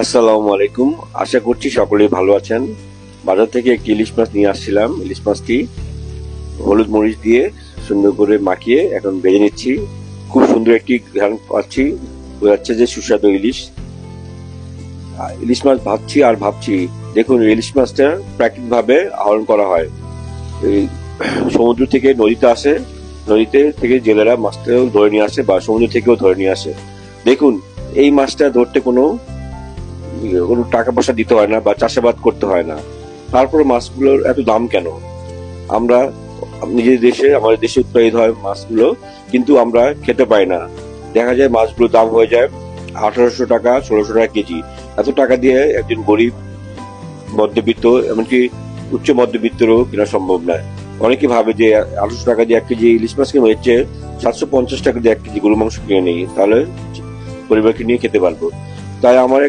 আসসালামু আলাইকুম। আশা করছি সকলেই ভালো আছেন। বাজার থেকে একটি ইলিশ মাছ নিয়ে আসছিলাম। ইলিশ মাছটি হলুদ মরিচ দিয়ে সুন্দর করে মাখিয়ে এখন ভেজে নিচ্ছি। খুব সুন্দর একটি ঘ্রাণ পাচ্ছি, বোঝা যাচ্ছে যে সুস্বাদু ইলিশ। ইলিশ মাছ ভাবছি আর ভাবছি, দেখুন ইলিশ মাছটা প্রাকৃতিক ভাবে আহরণ করা হয়। এই সমুদ্র থেকে নদীতে আসে, নদীতে থেকে জেলেরা মাছটাও ধরে নিয়ে আসে বা সমুদ্র থেকেও ধরে নিয়ে আসে। দেখুন, এই মাছটা ধরতে কোনো কোনো টাকা পয়সা দিতে হয় না বা চাষাবাদ করতে হয় না। তারপরে মাছগুলোর এত দাম কেন? আমরা নিজের দেশে, আমাদের দেশে উৎপাদিত হয় মাছগুলো, কিন্তু আমরা খেতে পাই না। দেখা যায় মাছগুলোর দাম হয়ে যায় 1800 টাকা, 1600 টাকা কেজি। এত টাকা দিয়ে একজন গরিব, মধ্যবিত্ত, এমনকি উচ্চ মধ্যবিত্তরও কেনা সম্ভব নয়। অনেকে ভাবে যে 1800 টাকা দিয়ে 1 কেজি ইলিশ মাছ কিনে হচ্ছে, 750 টাকা দিয়ে 1 কেজি গরু মাংস কিনে নিই, তাহলে পরিবারকে নিয়ে খেতে পারবো। তাই আমার